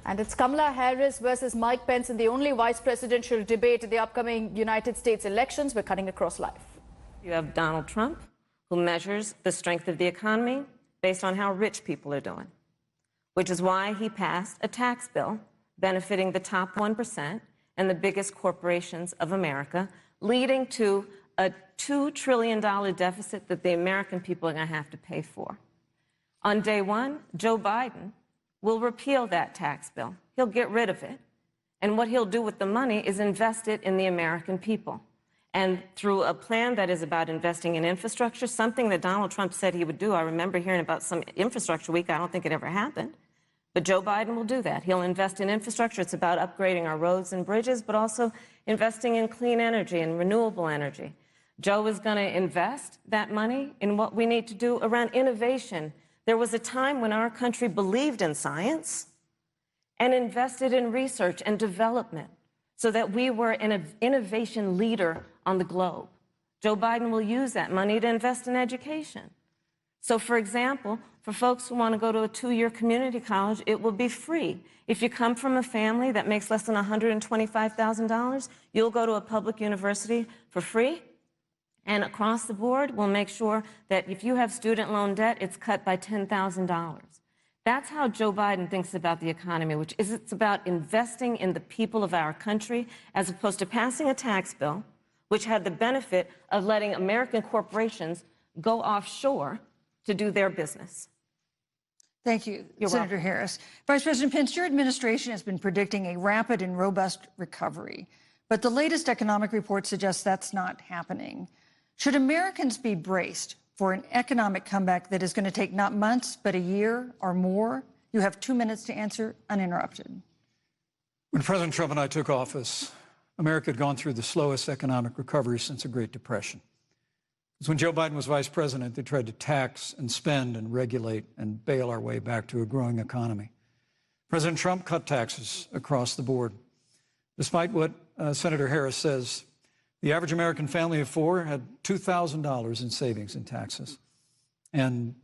And it's Kamala Harris versus Mike Pence in the only vice presidential debate in the upcoming United States elections. We're cutting across live. You have Donald Trump, who measures the strength of the economy based on how rich people are doing, which is why he passed a tax bill benefiting the top 1% and the biggest corporations of America, leading to a $2 trillion deficit that the American people are going to have to pay for. On day one, Joe Biden will repeal that tax bill. He'll get rid of it. And what he'll do with the money is invest it in the American people. And through a plan that is about investing in infrastructure, something that Donald Trump said he would do. I remember hearing about some infrastructure week. I don't think it ever happened. But Joe Biden will do that. He'll invest in infrastructure. It's about upgrading our roads and bridges, but also investing in clean energy and renewable energy. Joe is going to invest that money in what we need to do around innovation. There was a time when our country believed in science and invested in research and development so that we were an innovation leader on the globe. Joe Biden will use that money to invest in education. So, for example, for folks who want to go to a 2-year community college, it will be free. If you come from a family that makes less than $125,000, you'll go to a public university for free. And across the board, we'll make sure that if you have student loan debt, it's cut by $10,000. That's how Joe Biden thinks about the economy, which is it's about investing in the people of our country, as opposed to passing a tax bill, which had the benefit of letting American corporations go offshore to do their business. Thank you, You're Senator welcome. Harris. Vice President Pence, your administration has been predicting a rapid and robust recovery, but the latest economic report suggests that's not happening. Should Americans be braced for an economic comeback that is going to take not months, but a year or more? You have 2 minutes to answer, uninterrupted. When President Trump and I took office, America had gone through the slowest economic recovery since the Great Depression. Because when Joe Biden was vice president, they tried to tax and spend and regulate and bail our way back to a growing economy. President Trump cut taxes across the board. Despite what Senator Harris says, the average American family of 4 had $2,000 in savings in taxes. And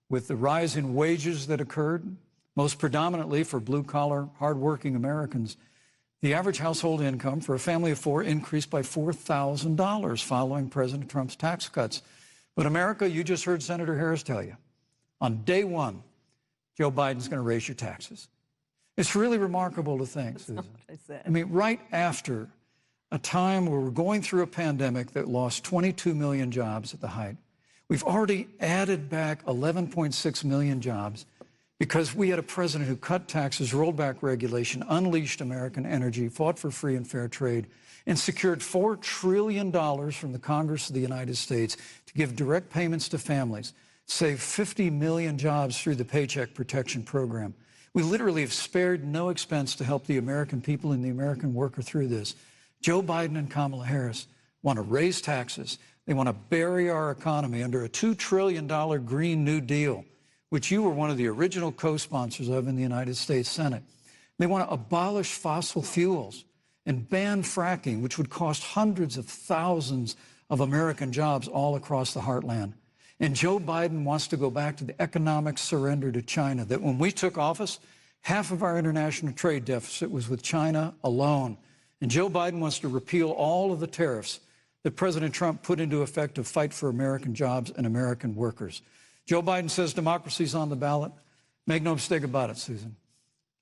with the rise in wages that occurred, most predominantly for blue-collar, hardworking Americans, the average household income for a family of 4 increased by $4,000 following President Trump's tax cuts. But America, you just heard Senator Harris tell you, on day one, Joe Biden's going to raise your taxes. It's really remarkable to think, Susan. I mean, right after a time where we're going through a pandemic that lost 22 million jobs at the height. We've already added back 11.6 million jobs because we had a president who cut taxes, rolled back regulation, unleashed American energy, fought for free and fair trade, and secured $4 trillion from the Congress of the United States to give direct payments to families, save 50 million jobs through the Paycheck Protection Program. We literally have spared no expense to help the American people and the American worker through this. Joe Biden and Kamala Harris want to raise taxes. They want to bury our economy under a $2 trillion Green New Deal, which you were one of the original co-sponsors of in the United States Senate. They want to abolish fossil fuels and ban fracking, which would cost hundreds of thousands of American jobs all across the heartland. And Joe Biden wants to go back to the economic surrender to China, that when we took office, half of our international trade deficit was with China alone. And Joe Biden wants to repeal all of the tariffs that President Trump put into effect to fight for American jobs and American workers. Joe Biden says democracy's on the ballot. Make no mistake about it, Susan.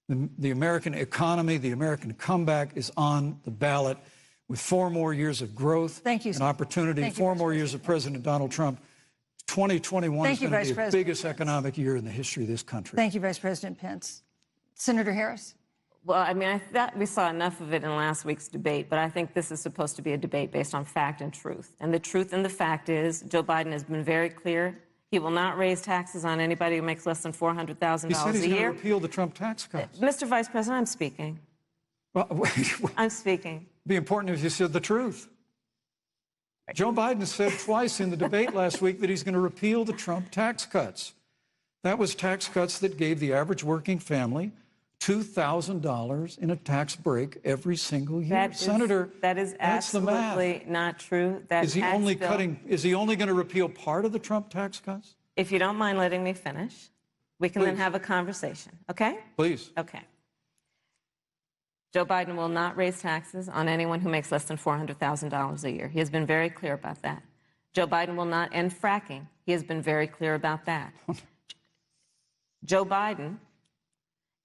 The American economy, the American comeback is on the ballot with 4 more years of growth and opportunity, 4 more years of President Donald Trump. 2021 is going to be the biggest economic year in the history of this country. Thank you, Vice President Pence. Senator Harris. Well, I mean, I thought we saw enough of it in last week's debate, but I think this is supposed to be a debate based on fact and truth. And the truth and the fact is Joe Biden has been very clear. He will not raise taxes on anybody who makes less than $400,000 a year. He said he's going to repeal the Trump tax cuts. Mr. Vice President, I'm speaking. Well, I'm speaking. It'd be important if you said the truth. Joe Biden said twice in the debate last week that he's going to repeal the Trump tax cuts. That was tax cuts that gave the average working family $2,000 in a tax break every single year. Senator, that is absolutely not true. Is he only going to repeal part of the Trump tax cuts? If you don't mind letting me finish, we can then have a conversation, okay? Please. Okay. Joe Biden will not raise taxes on anyone who makes less than $400,000 a year. He has been very clear about that. Joe Biden will not end fracking. He has been very clear about that. Joe Biden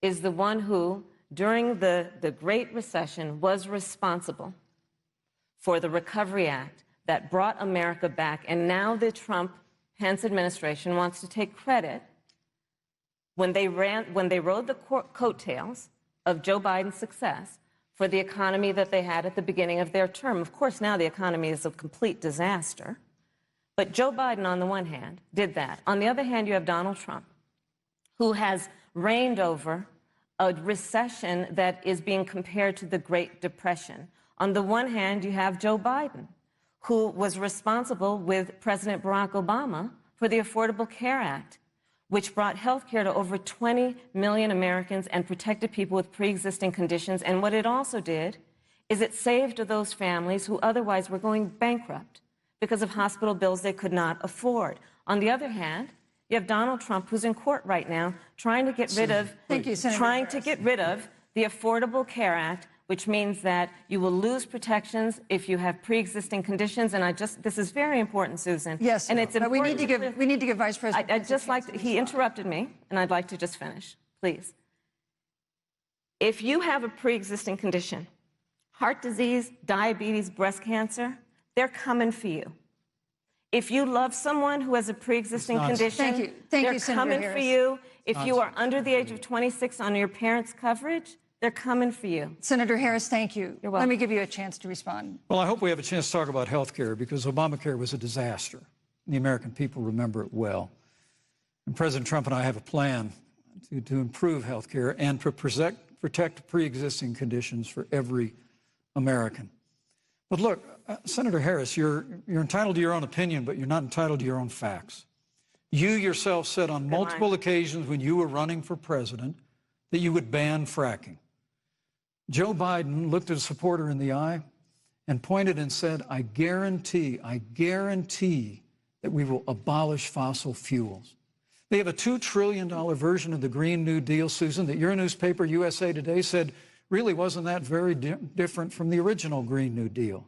is the one who, during the Great Recession, was responsible for the Recovery Act that brought America back. And now the Trump-Pence administration wants to take credit when they rode the coattails of Joe Biden's success for the economy that they had at the beginning of their term. Of course, now the economy is a complete disaster. But Joe Biden, on the one hand, did that. On the other hand, you have Donald Trump, who has reigned over a recession that is being compared to the Great Depression. On the one hand, you have Joe Biden, who was responsible with President Barack Obama for the Affordable Care Act, which brought health care to over 20 million Americans and protected people with pre-existing conditions. And what it also did is it saved those families who otherwise were going bankrupt because of hospital bills they could not afford. On the other hand, you have Donald Trump, who's in court right now, trying to get rid of the Affordable Care Act, which means that you will lose protections if you have pre-existing conditions. And this is very important, Susan. Yes, and it's important. We need to give Vice President. I'd just like to, he interrupted me, and I'd like to just finish, please. If you have a pre-existing condition, heart disease, diabetes, breast cancer, they're coming for you. If you love someone who has a pre-existing condition, they're coming for you. If you are under the age of 26 on your parents' coverage, they're coming for you. Senator Harris, thank you. You're welcome. Let me give you a chance to respond. Well, I hope we have a chance to talk about health care, because Obamacare was a disaster. The American people remember it well. And President Trump and I have a plan to improve health care and to protect pre-existing conditions for every American. But look, Senator Harris, you're entitled to your own opinion, but you're not entitled to your own facts. You yourself said on multiple occasions when you were running for president that you would ban fracking. Joe Biden looked at a supporter in the eye and pointed and said, I guarantee that we will abolish fossil fuels. They have a $2 trillion version of the Green New Deal, Susan, that your newspaper, USA Today, said really wasn't that very different from the original Green New Deal.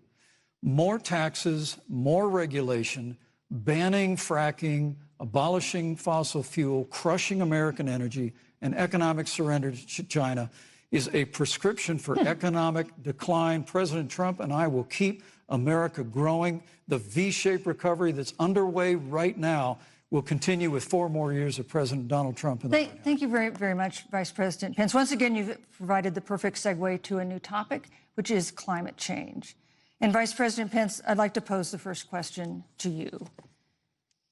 More taxes, more regulation, banning fracking, abolishing fossil fuel, crushing American energy, and economic surrender to China is a prescription for economic decline. President Trump and I will keep America growing. The V-shaped recovery that's underway right now will continue with 4 more years of President Donald Trump. Thank you very, very much, Vice President Pence. Once again, you've provided the perfect segue to a new topic, which is climate change. And Vice President Pence, I'd like to pose the first question to you.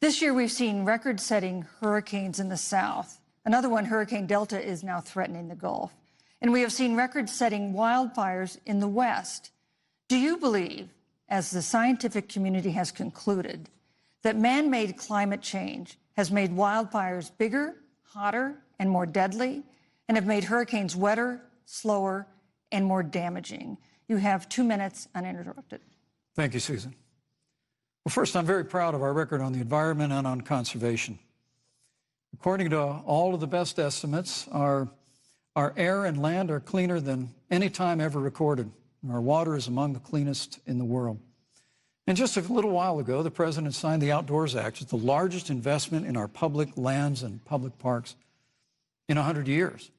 This year, we've seen record-setting hurricanes in the South. Another one, Hurricane Delta, is now threatening the Gulf. And we have seen record-setting wildfires in the West. Do you believe, as the scientific community has concluded, that man-made climate change has made wildfires bigger, hotter, and more deadly, and have made hurricanes wetter, slower, and more damaging? You have 2 minutes uninterrupted. Thank you, Susan. Well, first, I'm very proud of our record on the environment and on conservation. According to all of the best estimates, our air and land are cleaner than any time ever recorded. Our water is among the cleanest in the world. And just a little while ago, the President signed the Outdoors Act. It's the largest investment in our public lands and public parks in 100 years.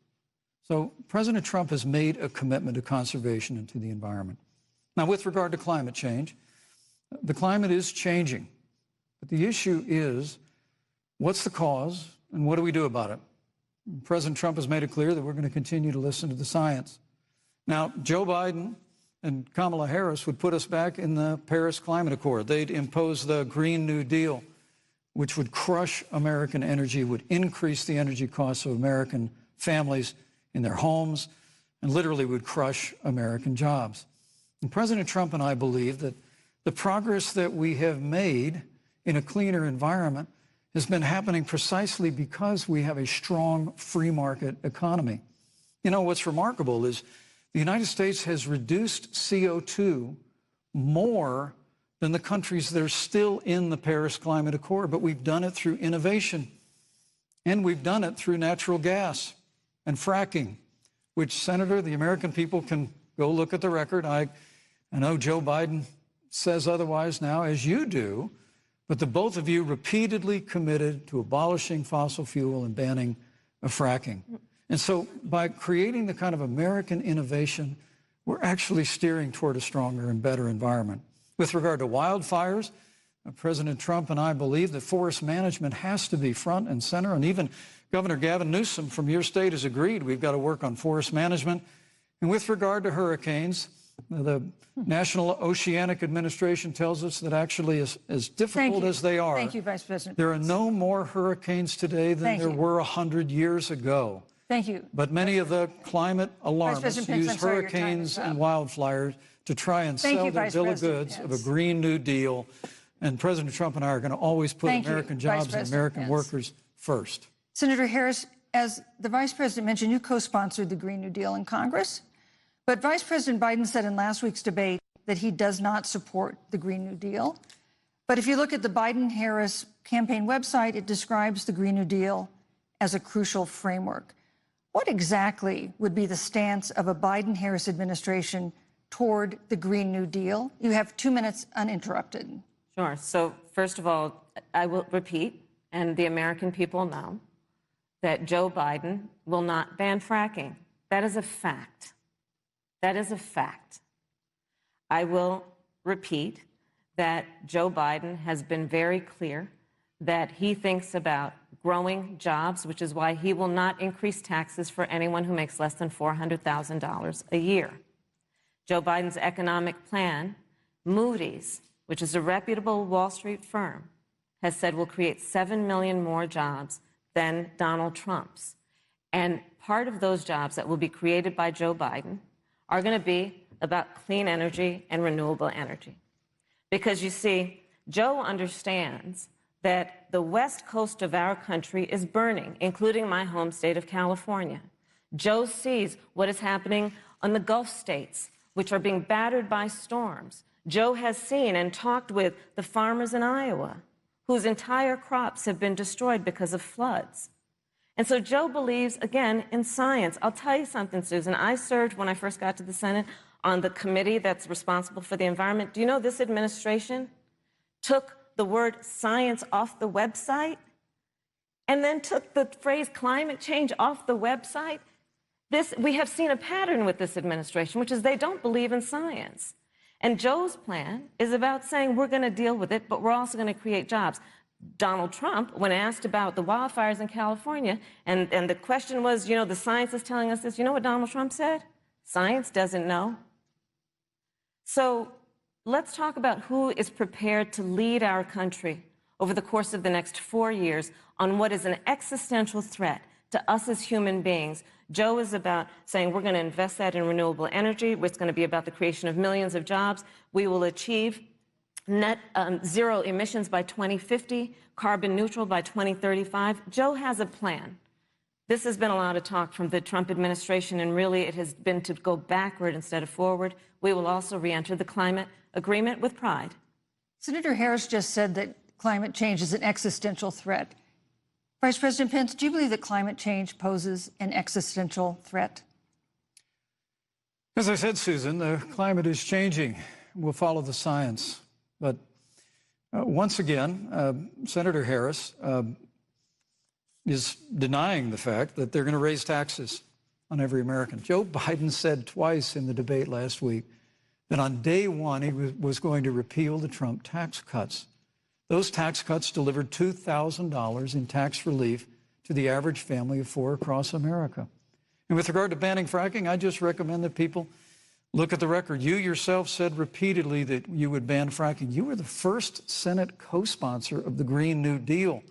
So President Trump has made a commitment to conservation and to the environment. Now, with regard to climate change, the climate is changing. But the issue is, what's the cause and what do we do about it? President Trump has made it clear that we're going to continue to listen to the science. Now, Joe Biden and Kamala Harris would put us back in the Paris Climate Accord. They'd impose the Green New Deal, which would crush American energy, would increase the energy costs of American families in their homes, and literally would crush American jobs. And President Trump and I believe that the progress that we have made in a cleaner environment has been happening precisely because we have a strong free market economy. You know, what's remarkable is the United States has reduced CO2 more than the countries that are still in the Paris Climate Accord, but we've done it through innovation, and we've done it through natural gas and fracking. which, Senator, the American people can go look at the record. I know Joe Biden says otherwise now, as you do, but the both of you repeatedly committed to abolishing fossil fuel and banning fracking. And so by creating the kind of American innovation, we're actually steering toward a stronger and better environment. With regard to wildfires, President Trump and I believe that forest management has to be front and center, and even Governor Gavin Newsom from your state has agreed we've got to work on forest management. And with regard to hurricanes, the National Oceanic Administration tells us that actually as difficult as they are, Thank you, Vice President. There are no more hurricanes today than there were 100 years ago. Thank you. But many of the climate alarmists use hurricanes and wildfires to try and sell their bill of goods of a Green New Deal. And President Trump and I are going to always put American jobs and American workers first. Senator Harris, as the Vice President mentioned, you co-sponsored the Green New Deal in Congress. But Vice President Biden said in last week's debate that he does not support the Green New Deal. But if you look at the Biden-Harris campaign website, it describes the Green New Deal as a crucial framework. What exactly would be the stance of a Biden-Harris administration toward the Green New Deal? You have 2 minutes uninterrupted. Sure. So first of all, I will repeat, and the American people know, that Joe Biden will not ban fracking. That is a fact. That is a fact. I will repeat that Joe Biden has been very clear that he thinks about growing jobs, which is why he will not increase taxes for anyone who makes less than $400,000 a year. Joe Biden's economic plan, Moody's, which is a reputable Wall Street firm, has said will create 7 million more jobs than Donald Trump's. And part of those jobs that will be created by Joe Biden are going to be about clean energy and renewable energy. Because you see, Joe understands that the west coast of our country is burning, including my home state of California. Joe sees what is happening on the Gulf states, which are being battered by storms. Joe has seen and talked with the farmers in Iowa, whose entire crops have been destroyed because of floods. And so Joe believes, again, in science. I'll tell you something, Susan. I served, when I first got to the Senate, on the committee that's responsible for the environment. Do you know this administration took the word science off the website and then took the phrase climate change off the website? We have seen a pattern with this administration, which is they don't believe in science. And Joe's plan is about saying we're going to deal with it, but we're also going to create jobs. Donald Trump, when asked about the wildfires in California, and the question was, you know, the science is telling us this, you know what Donald Trump said? Science doesn't know. So let's talk about who is prepared to lead our country over the course of the next 4 years on what is an existential threat to us as human beings. Joe is about saying we're going to invest that in renewable energy. It's going to be about the creation of millions of jobs. We will achieve net zero emissions by 2050, carbon neutral by 2035. Joe has a plan. This has been a lot of talk from the Trump administration, and really it has been to go backward instead of forward. We will also re-enter the climate agreement with pride. Senator Harris just said that climate change is an existential threat. Vice President Pence, do you believe that climate change poses an existential threat? As I said, Susan, the climate is changing. We'll follow the science. But once again, Senator Harris is denying the fact that they're going to raise taxes on every American. Joe Biden said twice in the debate last week that on day one he was going to repeal the Trump tax cuts. Those tax cuts delivered $2,000 in tax relief to the average family of four across America. And with regard to banning fracking, I just recommend that people look at the record. You yourself said repeatedly that you would ban fracking. You were the first Senate co-sponsor of the Green New Deal.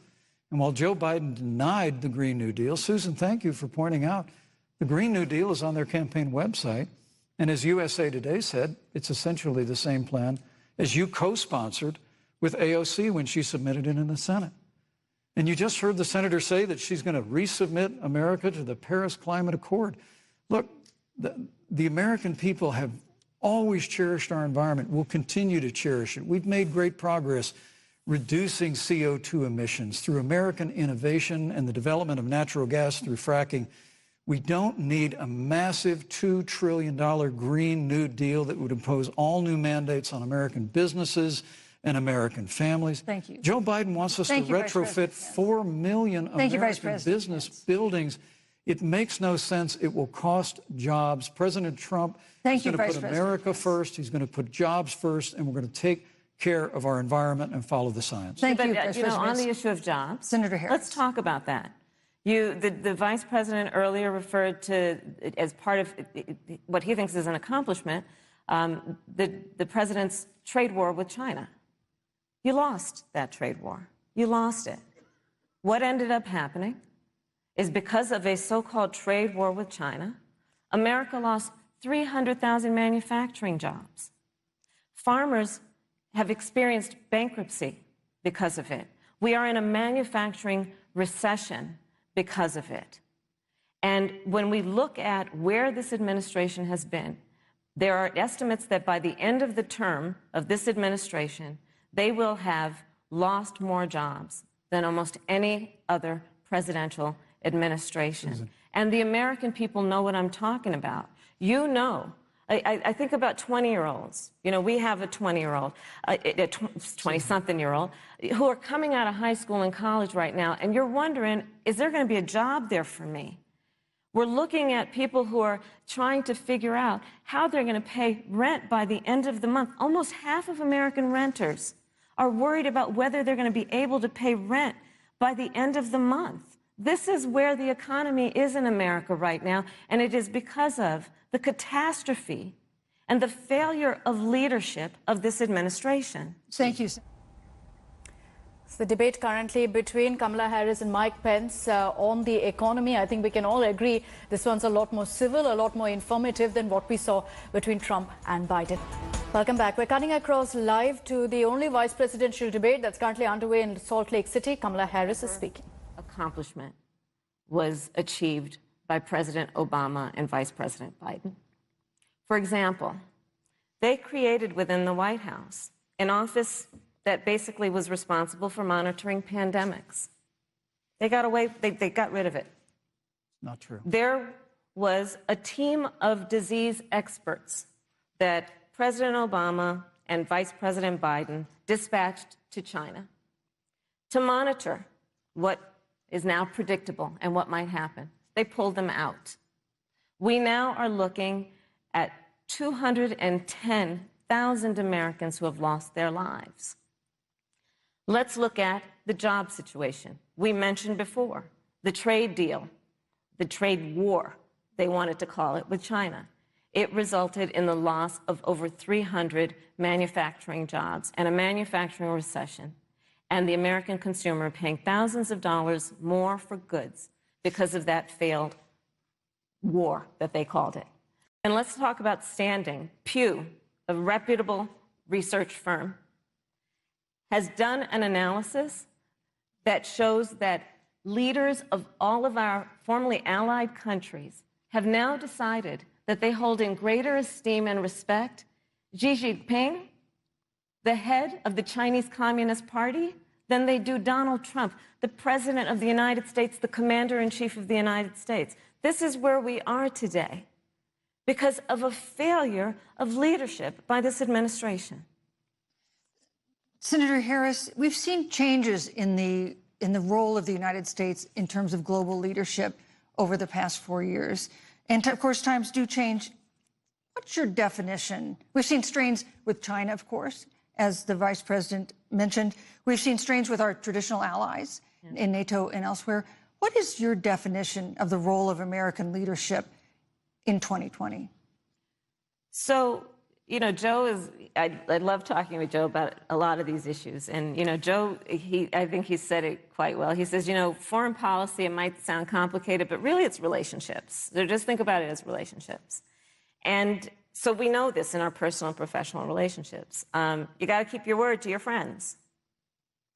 And while Joe Biden denied the Green New Deal, Susan, thank you for pointing out, the Green New Deal is on their campaign website. And as USA Today said, it's essentially the same plan as you co-sponsored with AOC when she submitted it in the Senate. And you just heard the senator say that she's going to resubmit America to the Paris Climate Accord. Look, the American people have always cherished our environment. We'll continue to cherish it. We've made great progress reducing CO2 emissions through American innovation and the development of natural gas through fracking. We don't need a massive $2 trillion Green New Deal that would impose all new mandates on American businesses and American families. Thank you. Joe Biden wants us to retrofit 4 million American business buildings. It makes no sense. It will cost jobs. President Trump is going to put America first. He's going to put jobs first, and we're going to take care of our environment and follow the science. Thank you, But, on the issue of jobs, Senator Harris. Let's talk about that. The vice president earlier referred to, as part of what he thinks is an accomplishment, the president's trade war with China. You lost that trade war. You lost it. What ended up happening is because of a so-called trade war with China, America lost 300,000 manufacturing jobs. Farmers have experienced bankruptcy because of it. We are in a manufacturing recession because of it. And when we look at where this administration has been, there are estimates that by the end of the term of this administration, they will have lost more jobs than almost any other presidential administration. And the American people know what I'm talking about. You know, I think about 20-year-olds. You know, we have a 20-year-old, a 20-something-year-old, who are coming out of high school and college right now, and you're wondering, is there going to be a job there for me? We're looking at people who are trying to figure out how they're going to pay rent by the end of the month. Almost half of American renters are worried about whether they're going to be able to pay rent by the end of the month. This is where the economy is in America right now, and it is because of the catastrophe and the failure of leadership of this administration. Thank you. It's the debate currently between Kamala Harris and Mike Pence on the economy. I think we can all agree this one's a lot more civil, a lot more informative than what we saw between Trump and Biden. Welcome back. We're cutting across live to the only vice presidential debate that's currently underway in Salt Lake City. Kamala Harris is speaking. Accomplishment was achieved by President Obama and Vice President Biden. For example, they created within the White House an office that basically was responsible for monitoring pandemics. They got rid of it. Not true. There was a team of disease experts that President Obama and Vice President Biden dispatched to China to monitor what is now predictable and what might happen. They pulled them out. We now are looking at 210,000 Americans who have lost their lives. Let's look at the job situation. We mentioned before the trade deal, the trade war, they wanted to call it, with China. It resulted in the loss of over 300 manufacturing jobs and a manufacturing recession, and the American consumer paying thousands of dollars more for goods because of that failed war that they called it. And let's talk about standing. Pew, a reputable research firm, has done an analysis that shows that leaders of all of our formerly allied countries have now decided that they hold in greater esteem and respect Xi Jinping, the head of the Chinese Communist Party, than they do Donald Trump, the President of the United States, the Commander-in-Chief of the United States. This is where we are today because of a failure of leadership by this administration. Senator Harris, we've seen changes in the role of the United States in terms of global leadership over the past 4 years. And of course, times do change. What's your definition? We've seen strains with China, of course, as the vice president mentioned. We've seen strains with our traditional allies in NATO and elsewhere. What is your definition of the role of American leadership in 2020? So, you know, Joe is, I love talking with Joe about a lot of these issues. And, you know, Joe, I think he said it quite well. He says, you know, foreign policy, it might sound complicated, but really it's relationships. So just think about it as relationships. And so we know this in our personal and professional relationships. You got to keep your word to your friends.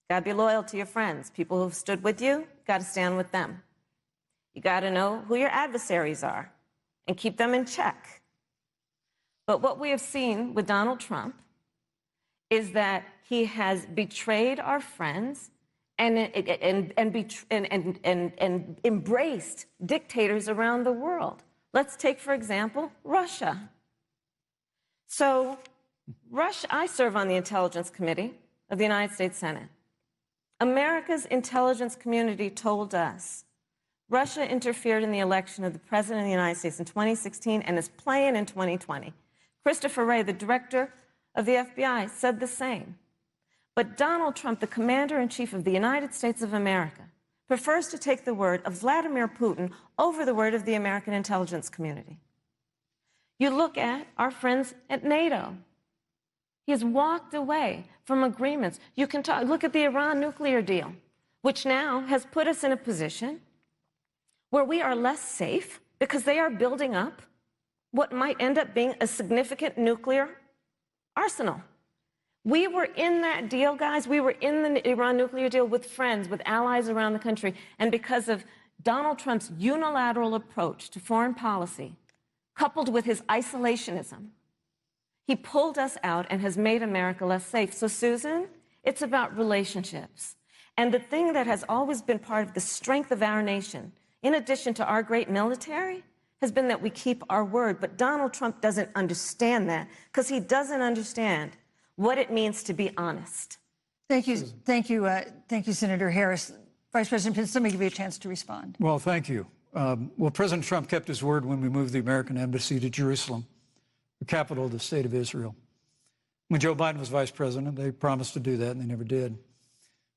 Got to be loyal to your friends. People who've stood with you, got to stand with them. You got to know who your adversaries are and keep them in check. But what we have seen with Donald Trump is that he has betrayed our friends and embraced dictators around the world. Let's take, for example, Russia. So, Russia, I serve on the Intelligence Committee of the United States Senate. America's intelligence community told us Russia interfered in the election of the President of the United States in 2016 and is playing in 2020. Christopher Wray, the director of the FBI, said the same. But Donald Trump, the commander-in-chief of the United States of America, prefers to take the word of Vladimir Putin over the word of the American intelligence community. You look at our friends at NATO. He has walked away from agreements. You can look at the Iran nuclear deal, which now has put us in a position where we are less safe because they are building up what might end up being a significant nuclear arsenal. We were in that deal, guys. We were in the Iran nuclear deal with friends, with allies around the country. And because of Donald Trump's unilateral approach to foreign policy, coupled with his isolationism, he pulled us out and has made America less safe. So, Susan, it's about relationships. And the thing that has always been part of the strength of our nation, in addition to our great military, has been that we keep our word. But Donald Trump doesn't understand that because he doesn't understand what it means to be honest. Thank you, Senator Harris. Vice President Pence, let me give you a chance to respond. Well, thank you. Well, President Trump kept his word when we moved the American embassy to Jerusalem, the capital of the state of Israel. When Joe Biden was vice president, they promised to do that, and they never did.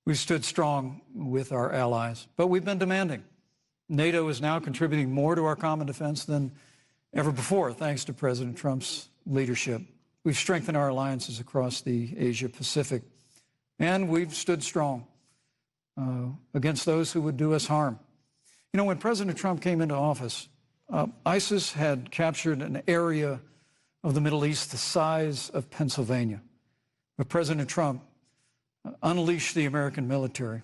We've stood strong with our allies, but we've been demanding. NATO is now contributing more to our common defense than ever before, thanks to President Trump's leadership. We've strengthened our alliances across the Asia-Pacific, and we've stood strong against those who would do us harm. You know, when President Trump came into office, ISIS had captured an area of the Middle East the size of Pennsylvania. But President Trump unleashed the American military,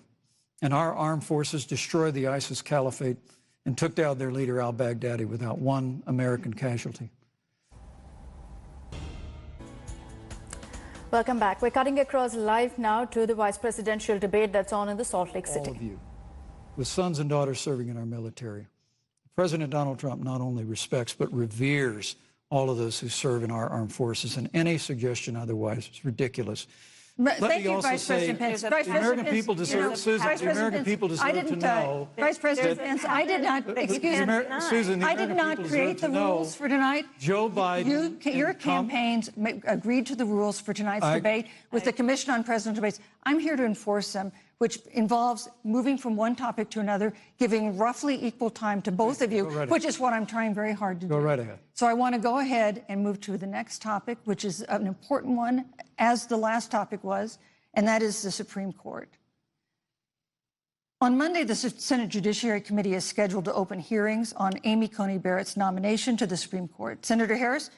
and our armed forces destroyed the ISIS caliphate and took down their leader, al-Baghdadi, without one American casualty. Welcome back. We're cutting across live now to the vice presidential debate that's on in the Salt Lake City. All of you, with sons and daughters serving in our military. President Donald Trump not only respects but reveres all of those who serve in our armed forces, and any suggestion otherwise is ridiculous. Thank you, Vice President Pence. The American people deserve, Susan, the American people deserve to know. Vice President Pence, I did not, excuse me, Susan, I did not create the rules for tonight. Joe Biden. Your campaigns agreed to the rules for tonight's debate with the Commission on Presidential Debates. I'm here to enforce them, which involves moving from one topic to another, giving roughly equal time to both of you, which is what I'm trying very hard to do. Go right ahead. So I want to go ahead and move to the next topic, which is an important one, as the last topic was, and that is the Supreme Court. On Monday, the Senate Judiciary Committee is scheduled to open hearings on Amy Coney Barrett's nomination to the Supreme Court. Senator Harris,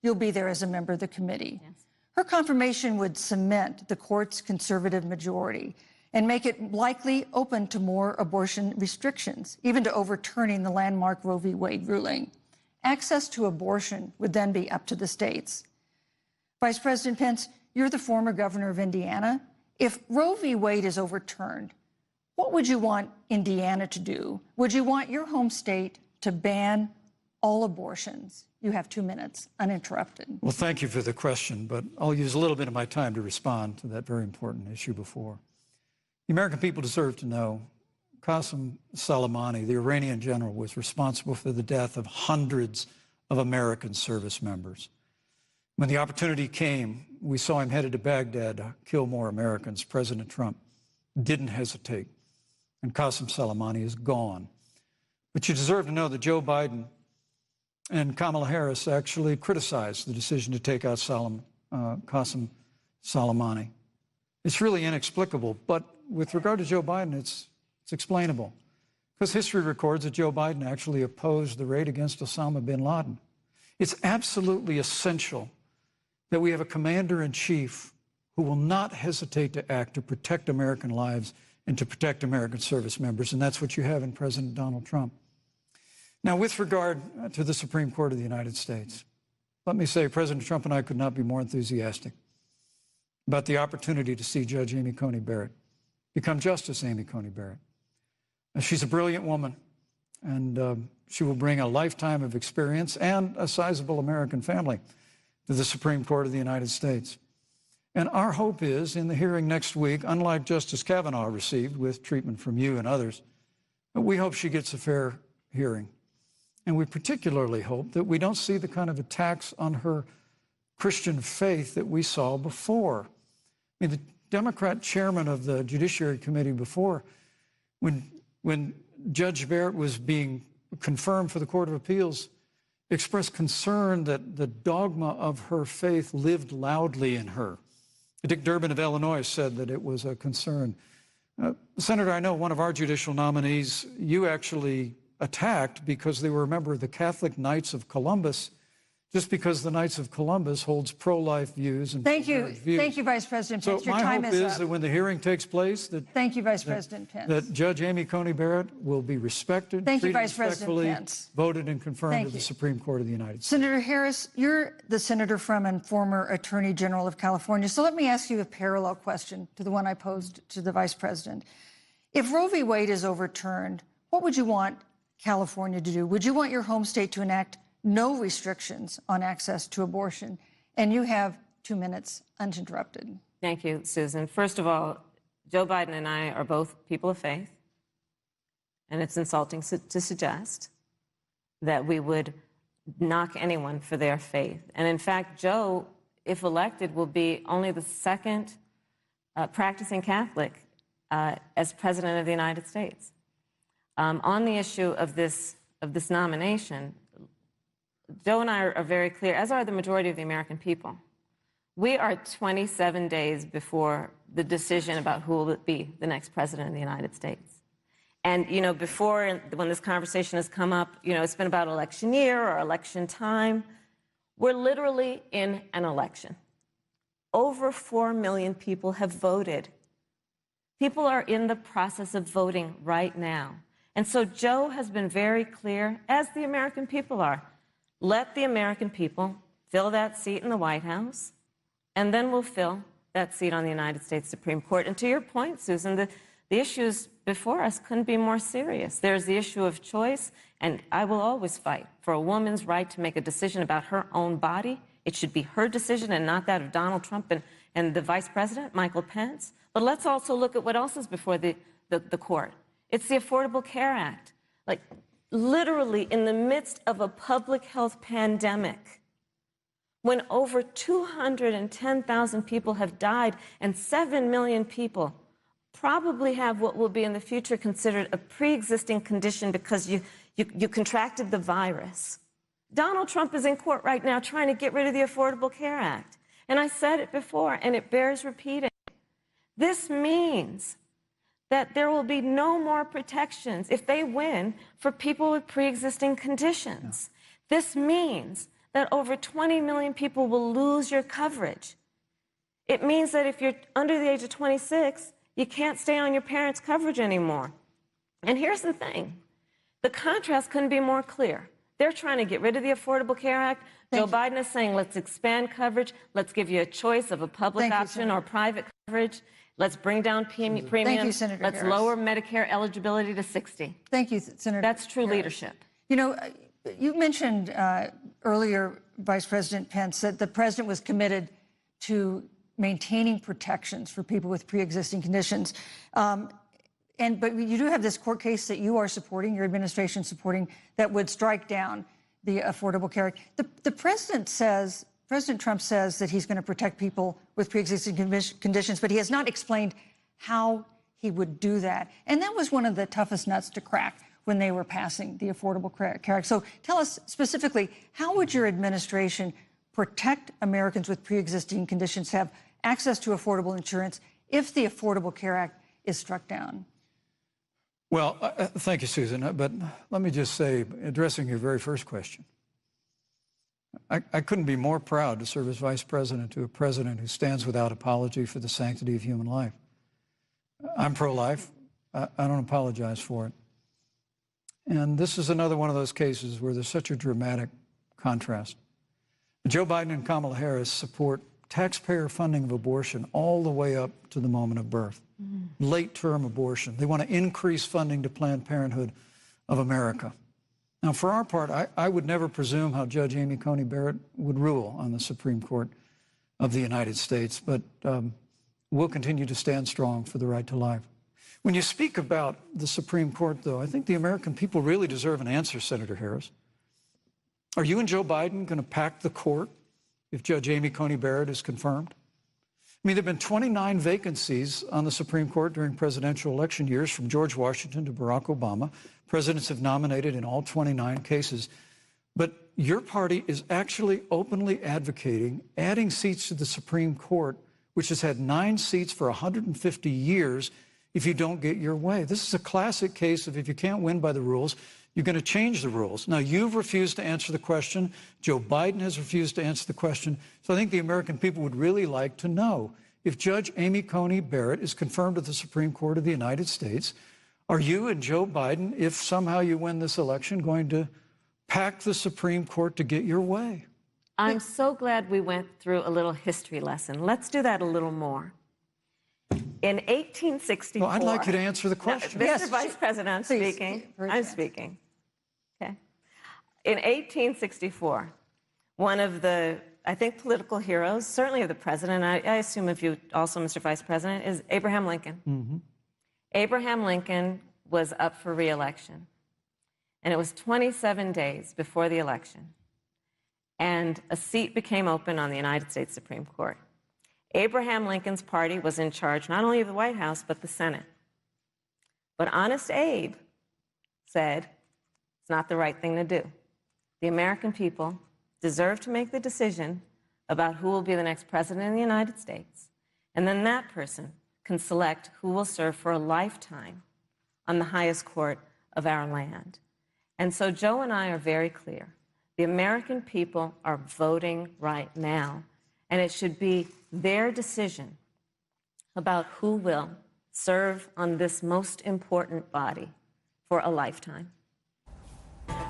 you'll be there as a member of the committee. Yes. Her confirmation would cement the court's conservative majority and make it likely open to more abortion restrictions, even to overturning the landmark Roe v. Wade ruling. Access to abortion would then be up to the states. Vice President Pence, you're the former governor of Indiana. If Roe v. Wade is overturned, what would you want Indiana to do? Would you want your home state to ban all abortions? You have 2 minutes, uninterrupted. Well, thank you for the question, but I'll use a little bit of my time to respond to that very important issue before. The American people deserve to know Qasem Soleimani, the Iranian general, was responsible for the death of hundreds of American service members. When the opportunity came, we saw him headed to Baghdad to kill more Americans. President Trump didn't hesitate, and Qasem Soleimani is gone. But you deserve to know that Joe Biden and Kamala Harris actually criticized the decision to take out Qasem Soleimani. It's really inexplicable, but with regard to Joe Biden, it's explainable. Because history records that Joe Biden actually opposed the raid against Osama bin Laden. It's absolutely essential that we have a commander-in-chief who will not hesitate to act to protect American lives and to protect American service members, and that's what you have in President Donald Trump. Now, with regard to the Supreme Court of the United States, let me say President Trump and I could not be more enthusiastic about the opportunity to see Judge Amy Coney Barrett become Justice Amy Coney Barrett. She's a brilliant woman, and she will bring a lifetime of experience and a sizable American family to the Supreme Court of the United States. And our hope is, in the hearing next week, unlike Justice Kavanaugh received with treatment from you and others, we hope she gets a fair hearing. And we particularly hope that we don't see the kind of attacks on her Christian faith that we saw before. I mean, the Democrat chairman of the Judiciary Committee before, when Judge Barrett was being confirmed for the Court of Appeals, expressed concern that the dogma of her faith lived loudly in her. Dick Durbin of Illinois said that it was a concern. Senator, I know one of our judicial nominees you actually attacked because they were a member of the Catholic Knights of Columbus, just because the Knights of Columbus holds pro-life views and pro-marriage views. Thank you, Vice President Pence. So your time is up. My hope is that when the hearing takes place, thank you, Vice President Pence, that Judge Amy Coney Barrett will be respected, thank you, treated Vice President Pence, voted and confirmed to the Supreme Court of the United States. Senator Harris, you're the senator from and former Attorney General of California. So let me ask you a parallel question to the one I posed to the Vice President. If Roe v. Wade is overturned, what would you want California to do? Would you want your home state to enact no restrictions on access to abortion? And you have 2 minutes uninterrupted. Thank you, Susan. First of all, Joe Biden and I are both people of faith, and it's insulting to suggest that we would knock anyone for their faith. And in fact, Joe, if elected, will be only the second practicing Catholic as President of the United States. On the issue of this nomination, Joe and I are very clear, as are the majority of the American people. We are 27 days before the decision about who will be the next president of the United States. And, you know, before, when this conversation has come up, you know, it's been about election year or election time. We're literally in an election. Over 4 million people have voted. People are in the process of voting right now. And so Joe has been very clear, as the American people are. Let the American people fill that seat in the White House, and then we'll fill that seat on the United States Supreme Court. And to your point, Susan, the issues before us couldn't be more serious. There's the issue of choice, and I will always fight for a woman's right to make a decision about her own body. It should be her decision and not that of Donald Trump and the Vice President, Michael Pence. But let's also look at what else is before the court. It's the Affordable Care Act. Like, literally in the midst of a public health pandemic, when over 210,000 people have died and 7 million people probably have what will be in the future considered a pre-existing condition because you contracted the virus. Donald Trump is in court right now trying to get rid of the Affordable Care Act. And I said it before, and it bears repeating. This means that there will be no more protections if they win for people with pre-existing conditions. No. This means that over 20 million people will lose your coverage. It means that if you're under the age of 26, you can't stay on your parents' coverage anymore. And here's the thing. The contrast couldn't be more clear. They're trying to get rid of the Affordable Care Act. Joe Biden is saying, let's expand coverage. Let's give you a choice of a public option or private coverage. Let's bring down premiums. Thank you, Senator Let's Harris. Lower Medicare eligibility to 60. Thank you, Senator That's true Harris. leadership. You know, you mentioned earlier, Vice President Pence, that the president was committed to maintaining protections for people with pre-existing conditions. But you do have this court case that you are supporting, your administration supporting, that would strike down the Affordable Care Act. The president says, President Trump says that he's going to protect people with pre-existing conditions, but he has not explained how he would do that. And that was one of the toughest nuts to crack when they were passing the Affordable Care Act. So tell us specifically, how would your administration protect Americans with pre-existing conditions to have access to affordable insurance if the Affordable Care Act is struck down? Well, thank you, Susan. But let me just say, addressing your very first question, I couldn't be more proud to serve as vice president to a president who stands without apology for the sanctity of human life. I'm pro-life. I don't apologize for it. And this is another one of those cases where there's such a dramatic contrast. Joe Biden and Kamala Harris support taxpayer funding of abortion all the way up to the moment of birth. late-term abortion. They want to increase funding to Planned Parenthood of America. Now, for our part, I would never presume how Judge Amy Coney Barrett would rule on the Supreme Court of the United States, but we'll continue to stand strong for the right to life. When you speak about the Supreme Court, though, I think the American people really deserve an answer, Senator Harris. Are you and Joe Biden going to pack the court if Judge Amy Coney Barrett is confirmed? I mean, there have been 29 vacancies on the Supreme Court during presidential election years, from George Washington to Barack Obama. Presidents have nominated in all 29 cases. But your party is actually openly advocating adding seats to the Supreme Court, which has had 9 seats for 150 years, if you don't get your way. This is a classic case of if you can't win by the rules, you're going to change the rules. Now, you've refused to answer the question. Joe Biden has refused to answer the question. So I think the American people would really like to know, if Judge Amy Coney Barrett is confirmed to the Supreme Court of the United States, are you and Joe Biden, if somehow you win this election, going to pack the Supreme Court to get your way? I'm so glad we went through a little history lesson. Let's do that a little more. In 1864... Well, I'd like you to answer the question. No, Mr. Vice President, I'm speaking. I'm speaking. Okay. In 1864, one of the, I think, political heroes, certainly of the president, I assume of you also, Mr. Vice President, is Abraham Lincoln. Mm-hmm. Abraham Lincoln was up for re-election, and it was 27 days before the election, and a seat became open on the United States Supreme Court. Abraham Lincoln's party was in charge not only of the White House, but the Senate. But Honest Abe said it's not the right thing to do. The American people deserve to make the decision about who will be the next president of the United States, and then that person can select who will serve for a lifetime on the highest court of our land. And so Joe and I are very clear. The American people are voting right now, and it should be their decision about who will serve on this most important body for a lifetime.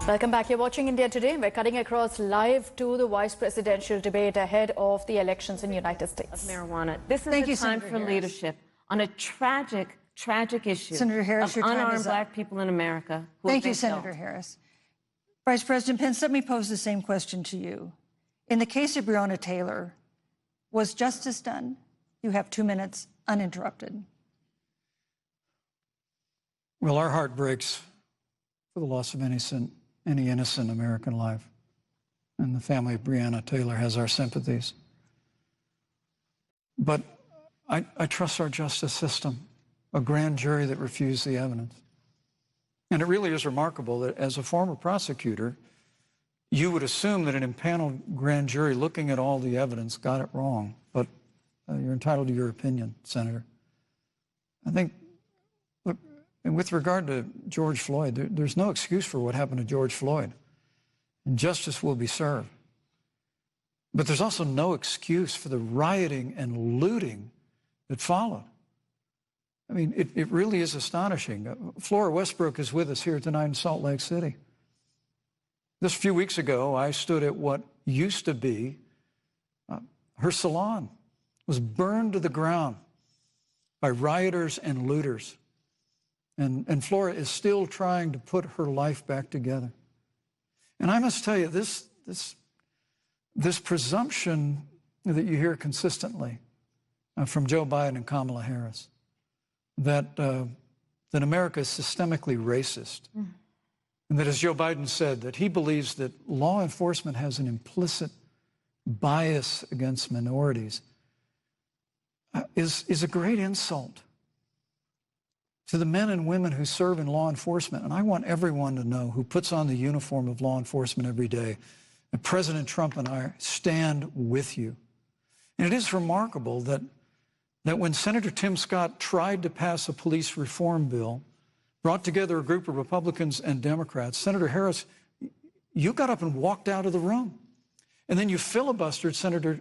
Welcome back. You're watching India Today. We're cutting across live to the vice presidential debate ahead of the elections in the United States. Of marijuana. This is a time for leadership on a tragic, tragic issue Senator Harris, of unarmed black people in America. Thank you, Senator Harris. Vice President Pence, let me pose the same question to you. In the case of Breonna Taylor, was justice done? You have 2 minutes uninterrupted. Well, our heart breaks for the loss of any innocent American life. And the family of Breonna Taylor has our sympathies. But I trust our justice system, a grand jury that refused the evidence. And it really is remarkable that as a former prosecutor, you would assume that an impaneled grand jury looking at all the evidence got it wrong. But you're entitled to your opinion, Senator. I think, look, and with regard to George Floyd, there's no excuse for what happened to George Floyd. And justice will be served. But there's also no excuse for the rioting and looting that followed. I mean, it really is astonishing. Flora Westbrook is with us here tonight in Salt Lake City. Just a few weeks ago, I stood at what used to be her salon. Was burned to the ground by rioters and looters. And Flora is still trying to put her life back together. And I must tell you, this presumption that you hear consistently from Joe Biden and Kamala Harris, that America is systemically racist, and that, as Joe Biden said, that he believes that law enforcement has an implicit bias against minorities, is a great insult to the men and women who serve in law enforcement. And I want everyone to know, who puts on the uniform of law enforcement every day, that President Trump and I stand with you. And it is remarkable that when Senator Tim Scott tried to pass a police reform bill, brought together a group of Republicans and Democrats, Senator Harris, you got up and walked out of the room. And then you filibustered Senator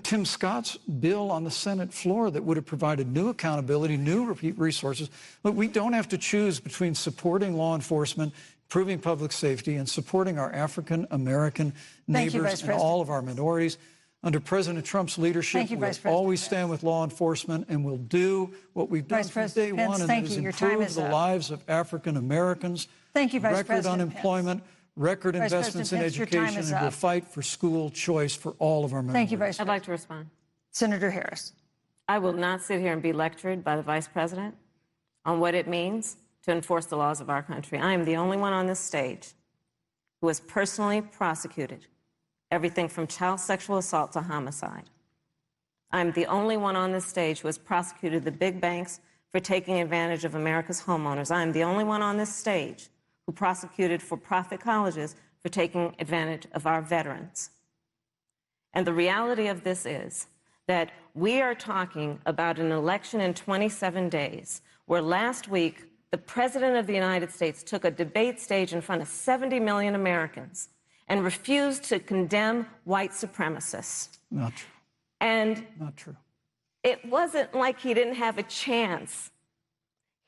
Tim Scott's bill on the Senate floor that would have provided new accountability, new resources. Look, we don't have to choose between supporting law enforcement, improving public safety, and supporting our African-American neighbors and all of our minorities. Under President Trump's leadership, Thank you, we'll Vice President always Pence. stand with law enforcement, and we'll do what we've done Vice from day President Pence, one, and thank that is you. Your time improve is the up. lives of African Americans. Thank you, Vice Record President unemployment, record Vice investments in President Pence, your time education, is and we'll up. fight for school choice for all of our members. Thank you, Vice I'd President. like to respond. Senator Harris. I will not sit here and be lectured by the Vice President on what it means to enforce the laws of our country. I am the only one on this stage who has personally prosecuted everything from child sexual assault to homicide. I'm the only one on this stage who has prosecuted the big banks for taking advantage of America's homeowners. I'm the only one on this stage who prosecuted for-profit colleges for taking advantage of our veterans. And the reality of this is that we are talking about an election in 27 days, where last week the President of the United States took a debate stage in front of 70 million Americans and refused to condemn white supremacists. Not true. And Not true. it wasn't like he didn't have a chance.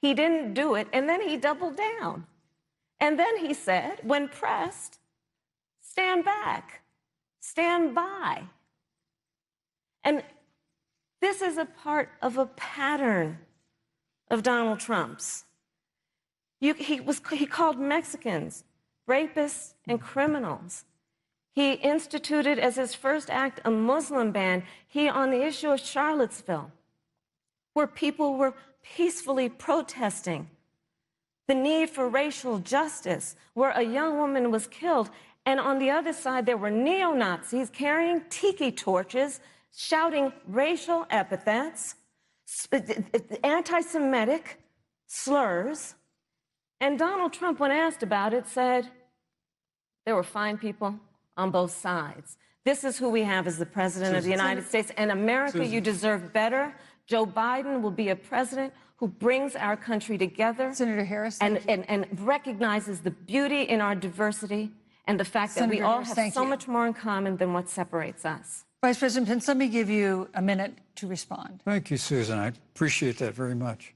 He didn't do it, and then he doubled down. And then he said, when pressed, stand back, stand by. And this is a part of a pattern of Donald Trump's. He called Mexicans rapists and criminals. He instituted as his first act a Muslim ban. On the issue of Charlottesville, where people were peacefully protesting the need for racial justice, where a young woman was killed. And on the other side, there were neo-Nazis carrying tiki torches, shouting racial epithets, anti-Semitic slurs. And Donald Trump, when asked about it, said there were fine people on both sides. This is who we have as the President of the United States. And America, you deserve better. Joe Biden will be a president who brings our country together. Senator Harris. And recognizes the beauty in our diversity and the fact that we Senator all Harris, have thank so you. much more in common than what separates us. Vice President Pence, let me give you a minute to respond. Thank you, Susan. I appreciate that very much.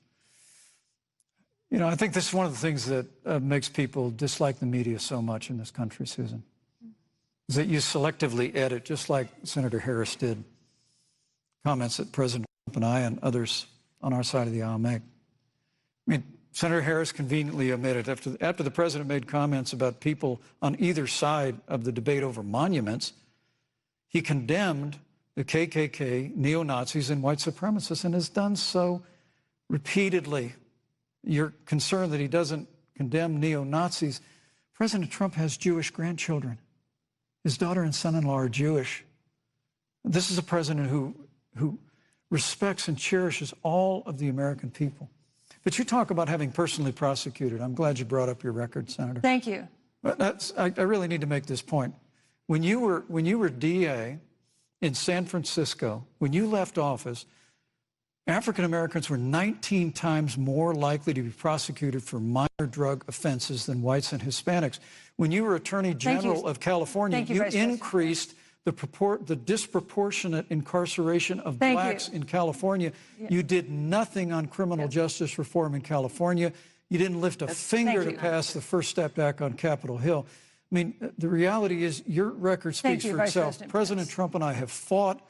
You know, I think this is one of the things that makes people dislike the media so much in this country, Susan, is that you selectively edit, just like Senator Harris did, comments that President Trump and I and others on our side of the aisle make. I mean, Senator Harris conveniently omitted, after the president made comments about people on either side of the debate over monuments, he condemned the KKK, neo-Nazis, and white supremacists, and has done so repeatedly. You're concerned that he doesn't condemn neo-Nazis. President Trump has Jewish grandchildren. His daughter and son-in-law are Jewish. This is a president who respects and cherishes all of the American people. But you talk about having personally prosecuted. I'm glad you brought up your record, Senator. Thank you. But I really need to make this point. When you were DA in San Francisco, when you left office, African Americans were 19 times more likely to be prosecuted for minor drug offenses than whites and Hispanics. When you were Attorney General of California, you increased the disproportionate incarceration of blacks in California. You did nothing on criminal justice reform in California. You didn't lift a finger to pass the First Step Act on Capitol Hill. I mean, the reality is your record speaks for itself. President Trump and I have fought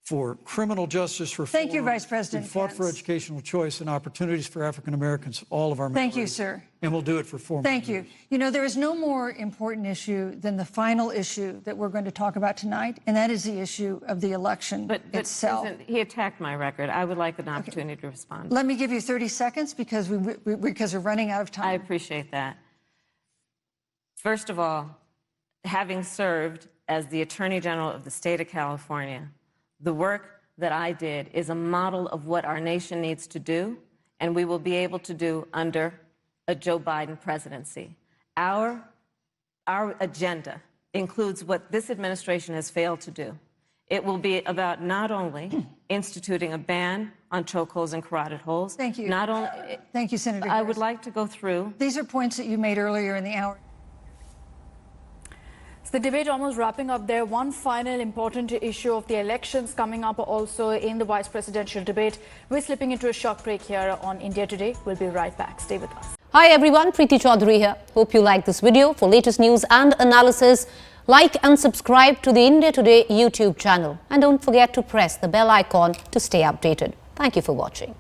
for criminal justice reform. Thank you, Vice President We've fought for educational choice and opportunities for African Americans, all of our members. Thank you, sir. And we'll do it for 4 more Thank you. years. You know, there is no more important issue than the final issue that we're going to talk about tonight, and that is the issue of the election itself. Susan, he attacked my record. I would like an opportunity to respond. Let me give you 30 seconds because we're running out of time. I appreciate that. First of all, having served as the Attorney General of the state of California, the work that I did is a model of what our nation needs to do, and we will be able to do under a Joe Biden presidency. Our agenda includes what this administration has failed to do. It will be about not only instituting a ban on chokeholds and carotid holes. Thank you. Not only. Thank you, Senator I Harris. would like to go through. These are points that you made earlier in the hour. So the debate almost wrapping up there. One final important issue of the elections coming up also in the vice presidential debate. We're slipping into a short break here on India Today. We'll be right back. Stay with us. Hi everyone, Preeti Chaudhary here. Hope you like this video. For latest news and analysis, Like and subscribe to the India Today YouTube channel. And don't forget to press the bell icon to stay updated. Thank you for watching.